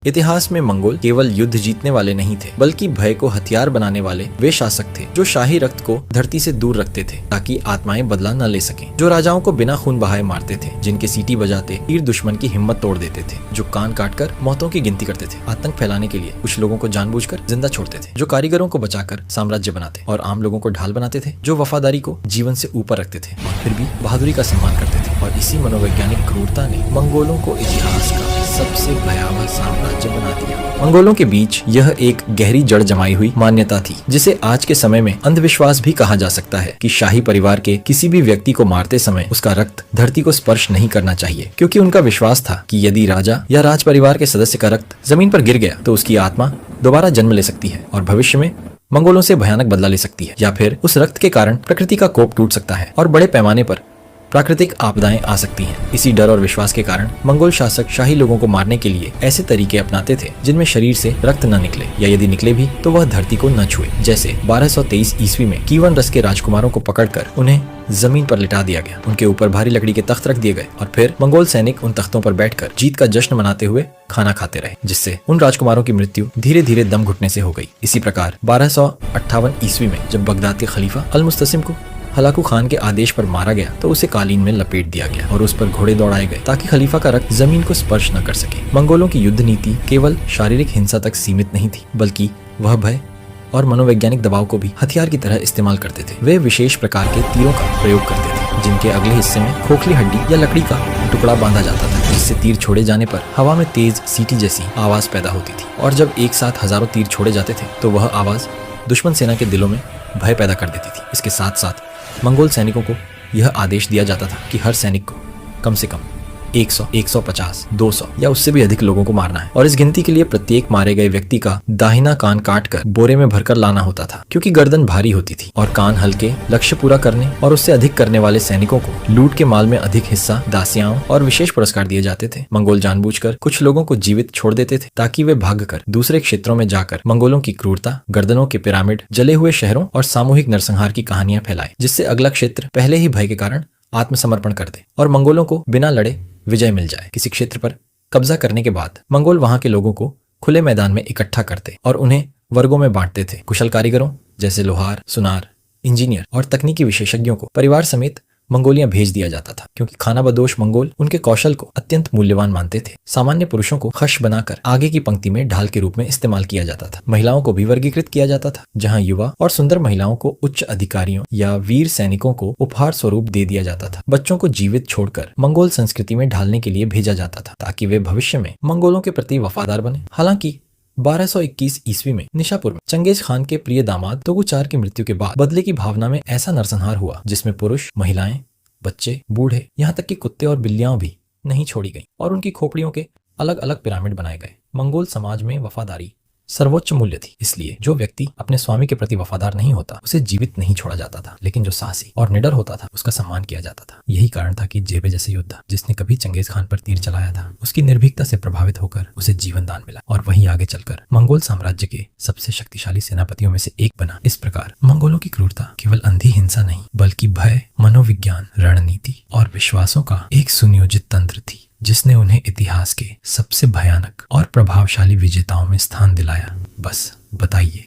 इतिहास में मंगोल केवल युद्ध जीतने वाले नहीं थे, बल्कि भय को हथियार बनाने वाले वे शासक थे जो शाही रक्त को धरती से दूर रखते थे ताकि आत्माएं बदला न ले सकें, जो राजाओं को बिना खून बहाए मारते थे, जिनके सीटी बजाते तीर दुश्मन की हिम्मत तोड़ देते थे, जो कान काटकर मौतों की गिनती करते थे, आतंक फैलाने के लिए कुछ लोगों को जानबूझकर जिंदा छोड़ते थे, जो कारीगरों को बचाकर साम्राज्य बनाते और आम लोगों को ढाल बनाते थे, जो वफादारी को जीवन से ऊपर रखते थे और फिर भी बहादुरी का सम्मान करते थे। और इसी मनोवैज्ञानिक क्रूरता ने मंगोलों को इतिहास का सबसे भयावह साम्राज्य बना दिया। मंगोलों के बीच यह एक गहरी जड़ जमाई हुई मान्यता थी, जिसे आज के समय में अंधविश्वास भी कहा जा सकता है, कि शाही परिवार के किसी भी व्यक्ति को मारते समय उसका रक्त धरती को स्पर्श नहीं करना चाहिए, क्योंकि उनका विश्वास था कि यदि राजा या राज परिवार के सदस्य का रक्त जमीन पर गिर गया तो उसकी आत्मा दोबारा जन्म ले सकती है और भविष्य में मंगोलों से भयानक बदला ले सकती है, या फिर उस रक्त के कारण प्रकृति का कोप टूट सकता है और बड़े पैमाने पर प्राकृतिक आपदाएं आ सकती हैं। इसी डर और विश्वास के कारण मंगोल शासक शाही लोगों को मारने के लिए ऐसे तरीके अपनाते थे जिनमें शरीर से रक्त न निकले, या यदि निकले भी तो वह धरती को न छुए। जैसे 1223 ईस्वी में कीवन रस के राजकुमारों को पकड़कर उन्हें जमीन पर लिटा दिया गया, उनके ऊपर भारी लकड़ी के तख्त रख दिए गए और फिर मंगोल सैनिक उन तख्तों पर बैठकर जीत का जश्न मनाते हुए खाना खाते रहे, जिससे उन राजकुमारों की मृत्यु धीरे धीरे दम घुटने से हो गई। इसी प्रकार 1258 ईस्वी में जब बगदाद के खलीफा अल मुस्तसिम को हलाकू खान के आदेश पर मारा गया तो उसे कालीन में लपेट दिया गया और उस पर घोड़े दौड़ाए गए ताकि खलीफा का रक्त जमीन को स्पर्श न कर सके। मंगोलों की युद्ध नीति केवल शारीरिक हिंसा तक सीमित नहीं थी, बल्कि वह भय और मनोवैज्ञानिक दबाव को भी हथियार की तरह इस्तेमाल करते थे। वे विशेष प्रकार के तीरों का प्रयोग करते थे, जिनके अगले हिस्से में खोखली हड्डी या लकड़ी का टुकड़ा बांधा जाता था, जिससे तीर छोड़े जाने पर हवा में तेज सीटी जैसी आवाज पैदा होती थी। और जब एक साथ हजारों तीर छोड़े जाते थे तो वह आवाज दुश्मन सेना के दिलों में भय पैदा कर देती थी। इसके साथ साथ मंगोल सैनिकों को यह आदेश दिया जाता था कि हर सैनिक को कम से कम 100, 150, 200 या उससे भी अधिक लोगों को मारना है, और इस गिनती के लिए प्रत्येक मारे गए व्यक्ति का दाहिना कान काटकर बोरे में भरकर लाना होता था, क्योंकि गर्दन भारी होती थी और कान हल्के लक्ष्य पूरा करने और उससे अधिक करने वाले सैनिकों को लूट के माल में अधिक हिस्सा, दासियाओं और विशेष पुरस्कार दिए जाते थे। मंगोल जानबूझकर कुछ लोगों को जीवित छोड़ देते थे ताकि वे भागकर दूसरे क्षेत्रों में जाकर मंगोलों की क्रूरता, गर्दनों के पिरामिड, जले हुए शहरों और सामूहिक नरसंहार की कहानियां फैलाए, जिससे अगला क्षेत्र पहले ही भय के कारण आत्मसमर्पण कर दे और मंगोलों को बिना लड़े विजय मिल जाए। किसी क्षेत्र पर कब्जा करने के बाद मंगोल वहां के लोगों को खुले मैदान में इकट्ठा करते और उन्हें वर्गों में बांटते थे। कुशल कारीगरों जैसे लोहार, सुनार, इंजीनियर और तकनीकी विशेषज्ञों को परिवार समेत मंगोलिया भेज दिया जाता था, क्योंकि खानाबदोश मंगोल उनके कौशल को अत्यंत मूल्यवान मानते थे। सामान्य पुरुषों को खश बनाकर आगे की पंक्ति में ढाल के रूप में इस्तेमाल किया जाता था। महिलाओं को भी वर्गीकृत किया जाता था, जहां युवा और सुंदर महिलाओं को उच्च अधिकारियों या वीर सैनिकों को उपहार स्वरूप दे दिया जाता था। बच्चों को जीवित छोड़कर मंगोल संस्कृति में ढालने के लिए भेजा जाता था ताकि वे भविष्य में मंगोलों के प्रति वफादार बने। हालांकि 1221 ईस्वी में निशापुर में चंगेज खान के प्रिय दामाद तोगुचार की मृत्यु के बाद बदले की भावना में ऐसा नरसंहार हुआ जिसमें पुरुष, महिलाएं, बच्चे, बूढ़े, यहाँ तक कि कुत्ते और बिल्लियां भी नहीं छोड़ी गईं और उनकी खोपड़ियों के अलग अलग पिरामिड बनाए गए। मंगोल समाज में वफादारी सर्वोच्च मूल्य थी, इसलिए जो व्यक्ति अपने स्वामी के प्रति वफादार नहीं होता उसे जीवित नहीं छोड़ा जाता था, लेकिन जो साहसी और निडर होता था उसका सम्मान किया जाता था। यही कारण था कि जेबे जैसे योद्धा जिसने कभी चंगेज खान पर तीर चलाया था, उसकी निर्भीकता से प्रभावित होकर उसे जीवन दान मिला और वही आगे चलकर मंगोल साम्राज्य के सबसे शक्तिशाली सेनापतियों में से एक बना। इस प्रकार मंगोलों की क्रूरता केवल अंधी हिंसा नहीं, बल्कि भय, मनोविज्ञान, रणनीति और विश्वासों का एक सुनियोजित तंत्र थी, जिसने उन्हें इतिहास के सबसे भयानक और प्रभावशाली विजेताओं में स्थान दिलाया। बस बताइए,